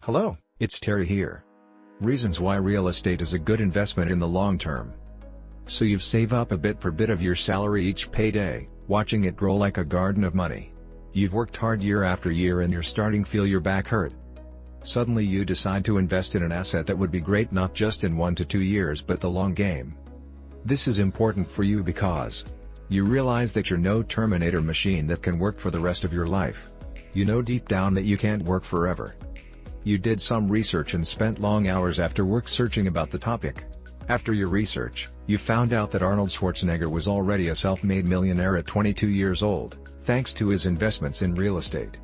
Hello, it's Terry here. Reasons why real estate is a good investment in the long term. So you save up a bit per bit of your salary each payday, watching it grow like a garden of money. You've worked hard year after year and you're starting to feel your back hurt. Suddenly you decide to invest in an asset that would be great not just in 1 to 2 years but the long game. This is important for you because you realize that you're no Terminator machine that can work for the rest of your life. You know deep down that you can't work forever. You did some research and spent long hours after work searching about the topic. After your research, you found out that Arnold Schwarzenegger was already a self-made millionaire at 22 years old, thanks to his investments in real estate.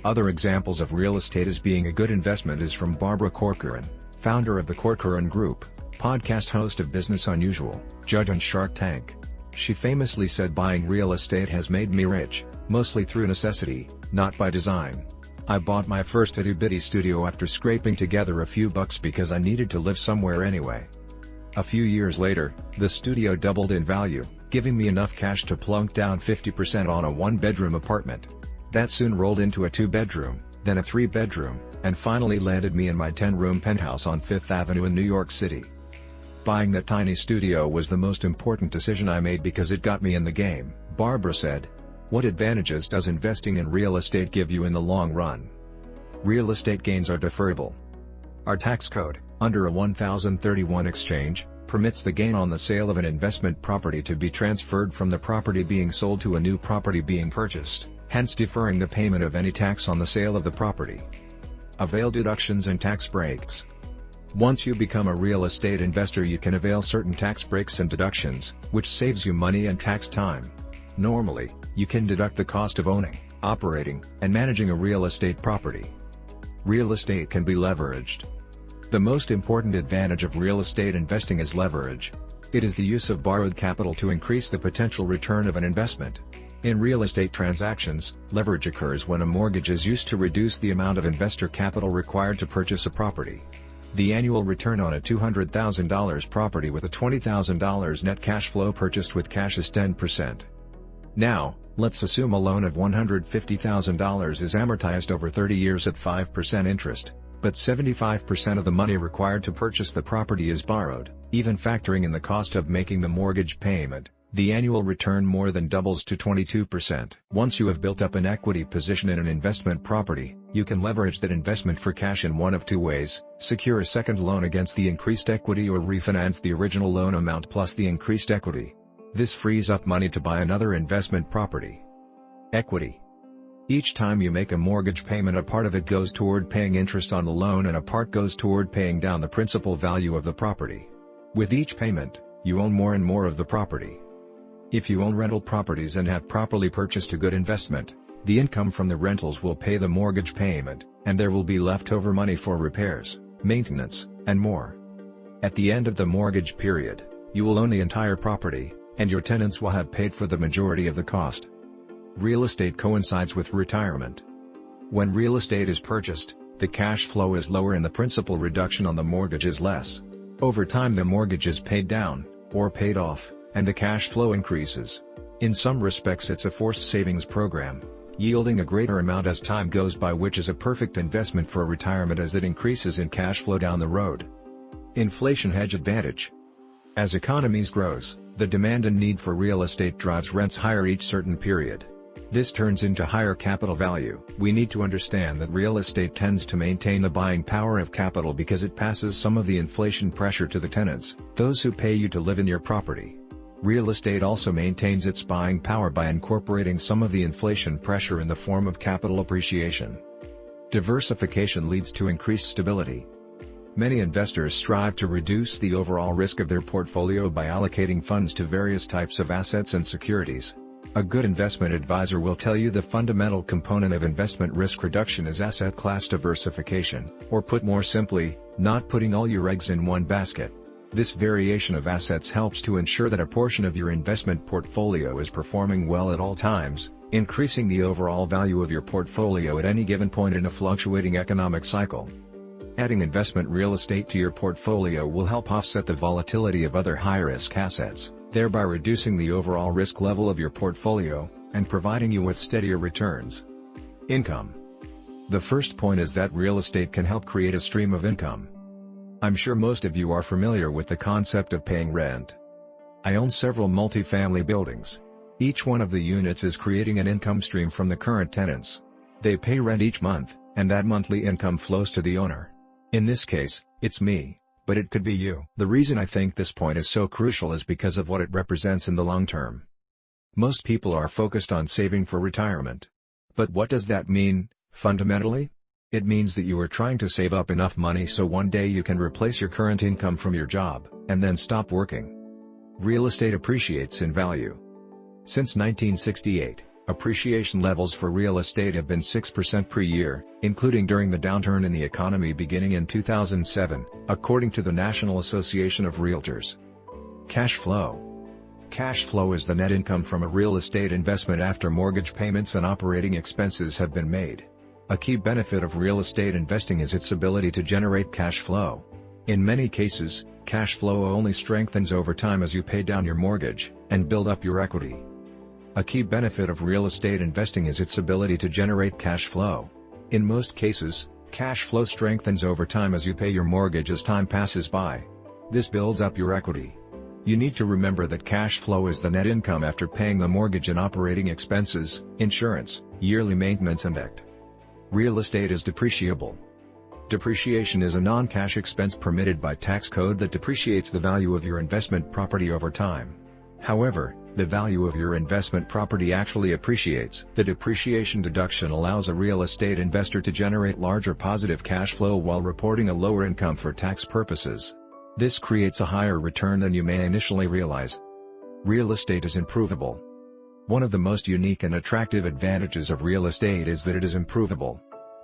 Other examples of real estate as being a good investment is from Barbara Corcoran, founder of the Corcoran Group, podcast host of Business Unusual, judge on Shark Tank. She famously said, "Buying real estate has made me rich, mostly through necessity, not by design. I bought my first itty-bitty studio after scraping together a few bucks because I needed to live somewhere anyway. A few years later, the studio doubled in value, giving me enough cash to plunk down 50% on a 1-bedroom apartment. That soon rolled into a 2-bedroom, then a 3-bedroom, and finally landed me in my 10-room penthouse on 5th Avenue in New York City. Buying that tiny studio was the most important decision I made because it got me in the game," Barbara said. What advantages does investing in real estate give you in the long run? Real estate gains are deferrable. Our tax code, under a 1031 exchange, permits the gain on the sale of an investment property to be transferred from the property being sold to a new property being purchased, hence deferring the payment of any tax on the sale of the property. Avail deductions and tax breaks. Once you become a real estate investor, you can avail certain tax breaks and deductions, which saves you money and tax time. Normally, you can deduct the cost of owning, operating, and managing a real estate property. Real estate can be leveraged. The most important advantage of real estate investing is leverage. It is the use of borrowed capital to increase the potential return of an investment. In real estate transactions, leverage occurs when a mortgage is used to reduce the amount of investor capital required to purchase a property. The annual return on a $200,000 property with a $20,000 net cash flow purchased with cash is 10%. Now, let's assume a loan of $150,000 is amortized over 30 years at 5% interest, but 75% of the money required to purchase the property is borrowed. Even factoring in the cost of making the mortgage payment, the annual return more than doubles to 22%. Once you have built up an equity position in an investment property, you can leverage that investment for cash in one of two ways: secure a second loan against the increased equity or refinance the original loan amount plus the increased equity. This frees up money to buy another investment property. Equity. Each time you make a mortgage payment, a part of it goes toward paying interest on the loan and a part goes toward paying down the principal value of the property. With each payment, you own more and more of the property. If you own rental properties and have properly purchased a good investment, the income from the rentals will pay the mortgage payment, and there will be leftover money for repairs, maintenance, and more. At the end of the mortgage period, you will own the entire property, and your tenants will have paid for the majority of the cost. Real estate coincides with retirement. When real estate is purchased, the cash flow is lower and the principal reduction on the mortgage is less. Over time the mortgage is paid down, or paid off, and the cash flow increases. In some respects it's a forced savings program, yielding a greater amount as time goes by, which is a perfect investment for retirement as it increases in cash flow down the road. Inflation hedge advantage. As economies grows, the demand and need for real estate drives rents higher each certain period. This turns into higher capital value. We need to understand that real estate tends to maintain the buying power of capital because it passes some of the inflation pressure to the tenants, those who pay you to live in your property. Real estate also maintains its buying power by incorporating some of the inflation pressure in the form of capital appreciation. Diversification leads to increased stability. Many investors strive to reduce the overall risk of their portfolio by allocating funds to various types of assets and securities. A good investment advisor will tell you the fundamental component of investment risk reduction is asset class diversification, or put more simply, not putting all your eggs in one basket. This variation of assets helps to ensure that a portion of your investment portfolio is performing well at all times, increasing the overall value of your portfolio at any given point in a fluctuating economic cycle. Adding investment real estate to your portfolio will help offset the volatility of other high-risk assets, thereby reducing the overall risk level of your portfolio, and providing you with steadier returns. Income. The first point is that real estate can help create a stream of income. I'm sure most of you are familiar with the concept of paying rent. I own several multi-family buildings. Each one of the units is creating an income stream from the current tenants. They pay rent each month, and that monthly income flows to the owner. In this case, it's me, but it could be you. The reason I think this point is so crucial is because of what it represents in the long term. Most people are focused on saving for retirement. But what does that mean, fundamentally? It means that you are trying to save up enough money so one day you can replace your current income from your job, and then stop working. Real estate appreciates in value. Since 1968, appreciation levels for real estate have been 6% per year, including during the downturn in the economy beginning in 2007, according to the National Association of Realtors. Cash flow. Cash flow is the net income from a real estate investment after mortgage payments and operating expenses have been made. A key benefit of real estate investing is its ability to generate cash flow. In many cases, cash flow only strengthens over time as you pay down your mortgage and build up your equity. A key benefit of real estate investing is its ability to generate cash flow. In most cases, cash flow strengthens over time as you pay your mortgage as time passes by. This builds up your equity. You need to remember that cash flow is the net income after paying the mortgage and operating expenses, insurance, yearly maintenance and ECT. Real estate is depreciable. Depreciation is a non-cash expense permitted by tax code that depreciates the value of your investment property over time. However, the value of your investment property actually appreciates. The depreciation deduction allows a real estate investor to generate larger positive cash flow while reporting a lower income for tax purposes. This creates a higher return than you may initially realize. Real estate is improvable. One of the most unique and attractive advantages of real estate is that it is improvable.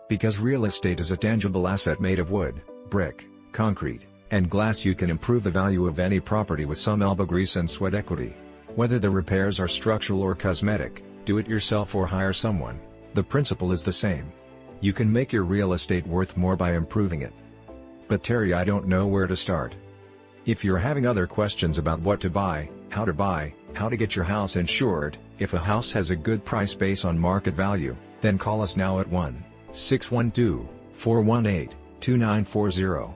Because real estate is a tangible asset made of wood, brick, concrete, and glass, you can improve the value of any property with some elbow grease and sweat equity. Whether the repairs are structural or cosmetic, do it yourself or hire someone, the principle is the same. You can make your real estate worth more by improving it. But Terry, I don't know where to start. If you're having other questions about what to buy, how to get your house insured, if a house has a good price based on market value, then call us now at 1-612-418-2940.